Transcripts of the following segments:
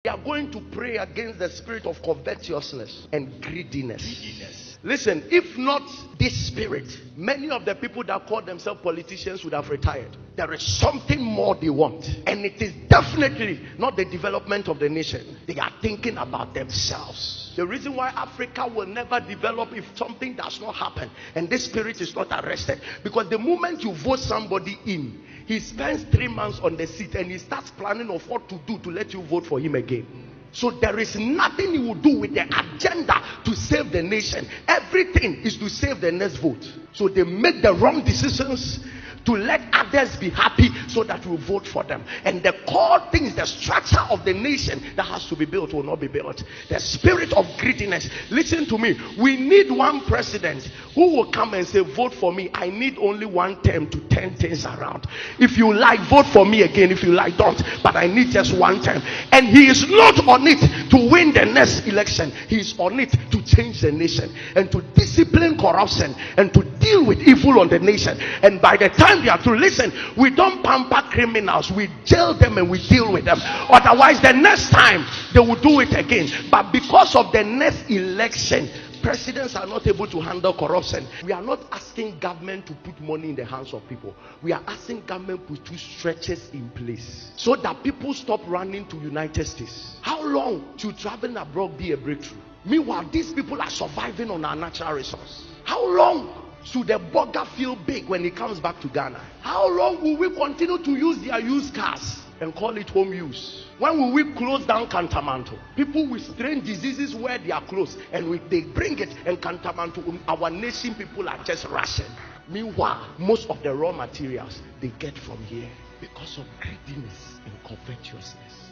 We are going to pray against the spirit of covetousness and greediness. Listen, if not this spirit, many of the people that call themselves politicians would have retired. There is something more they want, and it is definitely not the development of the nation. They are thinking about themselves. The reason why Africa will never develop if something does not happen and this spirit is not arrested, because the moment you vote somebody in, he spends 3 months on the seat and he starts planning of what to do to let you vote for him again. So there is nothing he will do with the agenda to save the nation. Everything is to save the next vote. So they make the wrong decisions to let others be happy so that we vote for them. And the core things, the structure of the nation that has to be built will not be built. The spirit of greediness. Listen to me. We need one president who will come and say, vote for me. I need only one term to turn things around. If you like, vote for me again. If you like, don't. But I need just one term. And he is not on it to win the next election. He is on it to change the nation and to discipline corruption and to deal with evil on the nation. And by the time they are through, listen, we don't pamper criminals, we jail them and we deal with them. Otherwise, the next time they will do it again. But because of the next election, presidents are not able to handle corruption. We are not asking government to put money in the hands of people. We are asking government to put stretches in place so that people stop running to United States. How long should traveling abroad be a breakthrough? Meanwhile, these people are surviving on our natural resource. How long should the burger feel big when he comes back to Ghana? How long will we continue to use their used cars and call it home use? When will we close down Cantamanto? People with strange diseases wear their clothes and they bring it, and Cantamanto, our nation people are just rushing. Meanwhile, most of the raw materials they get from here because of greediness and covetousness.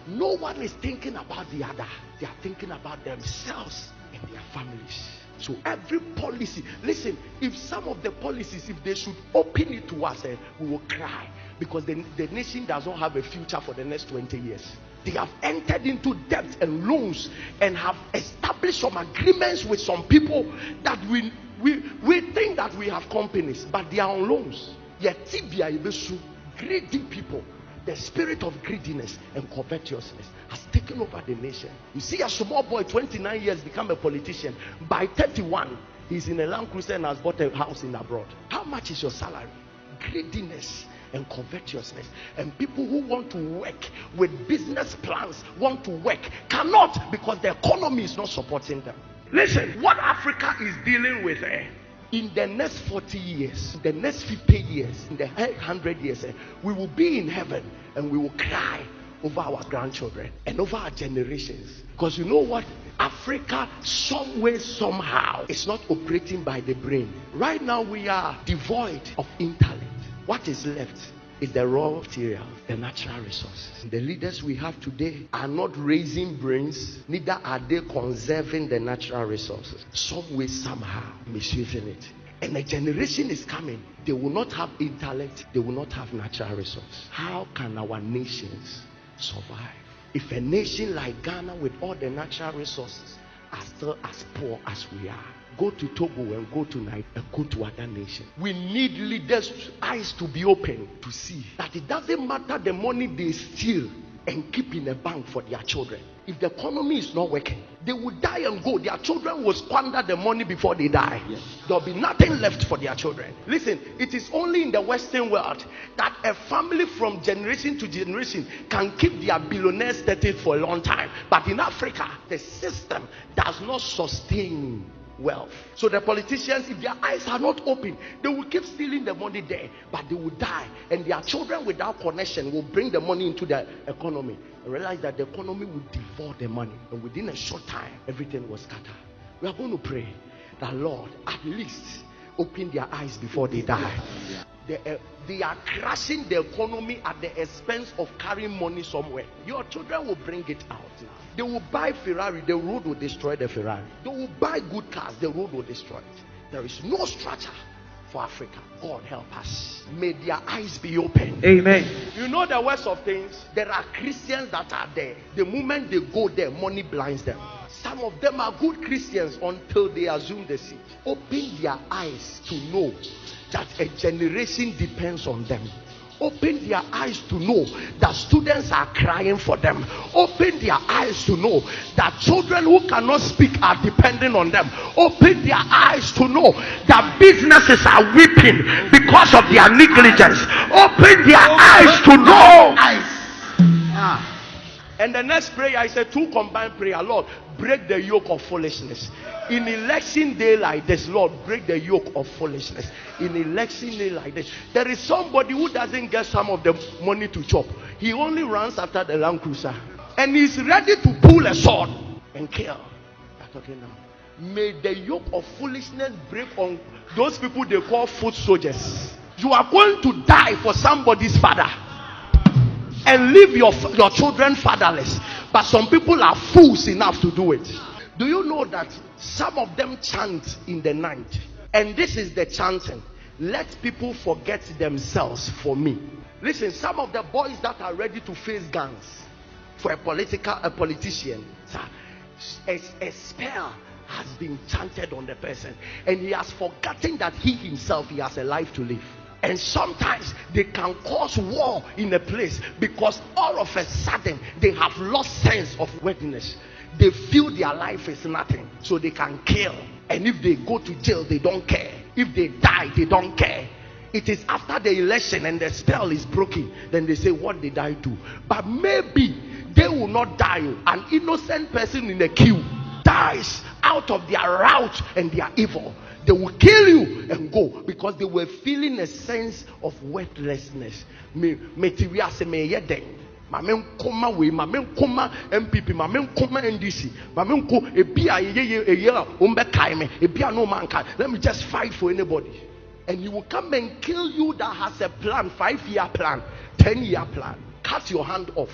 No one is thinking about the other. They are thinking about themselves and their families. So every policy, listen, if some of the policies, if they should open it to us, we will cry, because the nation does not have a future for the next 20 years. They have entered into debt and loans and have established some agreements with some people that we think that we have companies, but they are on loans. Yet greedy people. The spirit of greediness and covetousness has taken over the nation. You see a small boy, 29 years, become a politician. By 31, he's in a Land Cruiser and has bought a house in abroad. How much is your salary? Greediness and covetousness. And people who want to work with business plans, want to work, cannot, because the economy is not supporting them. Listen, what Africa is dealing with in the next 40 years, the next 50 years, in the 100 years, we will be in heaven and we will cry over our grandchildren and over our generations. Because you know what? Africa, some way, somehow, is not operating by the brain. Right now, we are devoid of intellect. What is left is the raw material, the natural resources. The leaders we have today are not raising brains, neither are they conserving the natural resources. Some way, somehow, misusing it. And a generation is coming, they will not have intellect, they will not have natural resources. How can our nations survive if a nation like Ghana, with all the natural resources, are still as poor as we are? Go to Togo and go to Nigeria and go to other nations. We need leaders' eyes to be open to see that it doesn't matter the money they steal and keep in a bank for their children. If the economy is not working, they will die and go. Their children will squander the money before they die. Yes. There will be nothing left for their children. Listen, it is only in the Western world that a family from generation to generation can keep their billionaire status for a long time. But in Africa, the system does not sustain wealth. So the politicians, if their eyes are not open, they will keep stealing the money there, but they will die, and their children without connection will bring the money into the economy and realize that the economy will devour the money, and within a short time everything was scattered. We are going to pray that, Lord, at least open their eyes before they die. They are crashing the economy at the expense of carrying money somewhere. Your children will bring it out now. They will buy Ferrari, the road will destroy the Ferrari. They will buy good cars, the road will destroy it. There is no structure for Africa. God help us. May their eyes be open. Amen. You know the worst of things? There are Christians that are there. The moment they go there, money blinds them. Some of them are good Christians until they assume the seat. Open their eyes to know that a generation depends on them. Open their eyes to know that students are crying for them. Open their eyes to know that children who cannot speak are depending on them. Open their eyes to know that businesses are weeping because of their negligence. Open their eyes to know. And the next prayer is a two combined prayer. Lord, break the yoke of foolishness. In election day like this, Lord, break the yoke of foolishness. In election day like this, there is somebody who doesn't get some of the money to chop. He only runs after the Land Cruiser, and he's ready to pull a sword and kill. I'm talking now. May the yoke of foolishness break on those people they call foot soldiers. You are going to die for somebody's father and leave your children fatherless, but some people are fools enough to do it. Do you know that some of them chant in the night, and this is the chanting: let people forget themselves for me. Listen, some of the boys that are ready to face guns for a politician, a spell has been chanted on the person, and he has forgotten that he himself, he has a life to live. And sometimes they can cause war in a place because all of a sudden they have lost sense of worthiness. They feel their life is nothing, so they can kill. And if they go to jail, they don't care. If they die, they don't care. It is after the election and the spell is broken, then they say, what did I do? But maybe they will not die. An innocent person in the queue dies out of their route and their evil. They will kill you and go because they were feeling a sense of worthlessness. Material se me yeden. Mamen koma we, mamen koma MPP, mamen koma NDC, mamen ko ebia ye umbe kaime, ebia no man can. Let me just fight for anybody. And he will come and kill you that has a plan, 5-year plan, 10-year plan. Cut your hand off,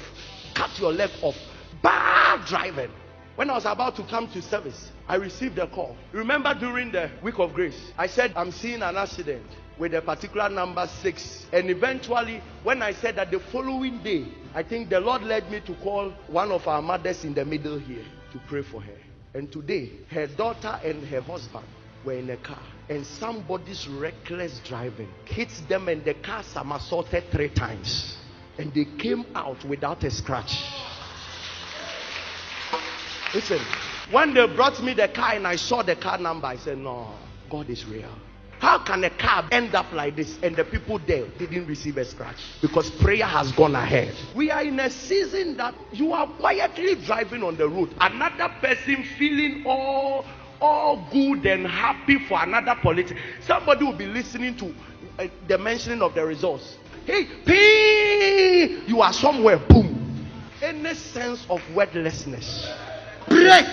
cut your leg off. Bad driving. When I was about to come to service, I received a call. Remember during the week of grace, I said I'm seeing an accident with a particular number 6. And eventually, when I said that the following day, I think the Lord led me to call one of our mothers in the middle here to pray for her. And today, her daughter and her husband were in a car, and somebody's reckless driving hit them, and the car somersaulted 3 times, and they came out without a scratch. Listen, when they brought me the car and I saw the car number, I said, no, God is real. How can a car end up like this and the people there didn't receive a scratch? Because prayer has gone ahead. We are in a season that you are quietly driving on the road. Another person feeling all good and happy for another politician. Somebody will be listening to the mentioning of the results. Hey, ping! You are somewhere, boom. Any sense of worthlessness. Break.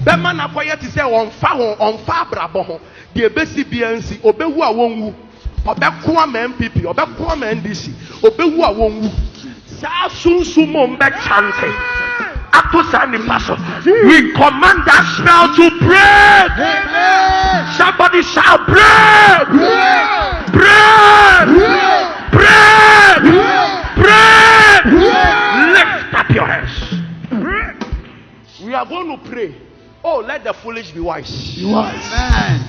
Bemana quiet to say on fa brabo the besi BNC obewu a wonwu obekwa MPP obekwa NDC obewu a wonwu sa sunsumo mbe chante aposani paso. We command that spell to break. Amen. Somebody shout break. Break. Lift up your hands. We are going to pray. Oh, let the foolish be wise. Be wise. Amen.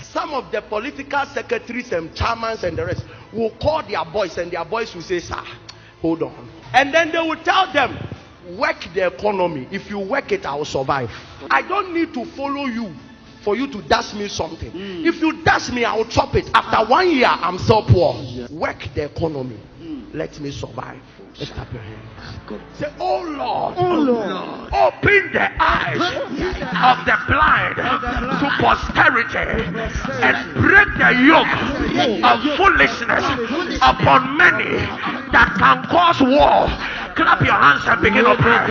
Some of the political secretaries and chairmen and the rest will call their boys, and their boys will say, sir, hold on. And then they will tell them, work the economy. If you work it, I will survive. I don't need to follow you for you to dash me something. If you dash me, I will chop it. After 1 year, I'm so poor. Work the economy. Let me survive. Lift up your hands. Say, oh Lord, open the eyes of the blind to posterity and break the yoke of foolishness upon many that can cause war. Clap your hands and begin to pray.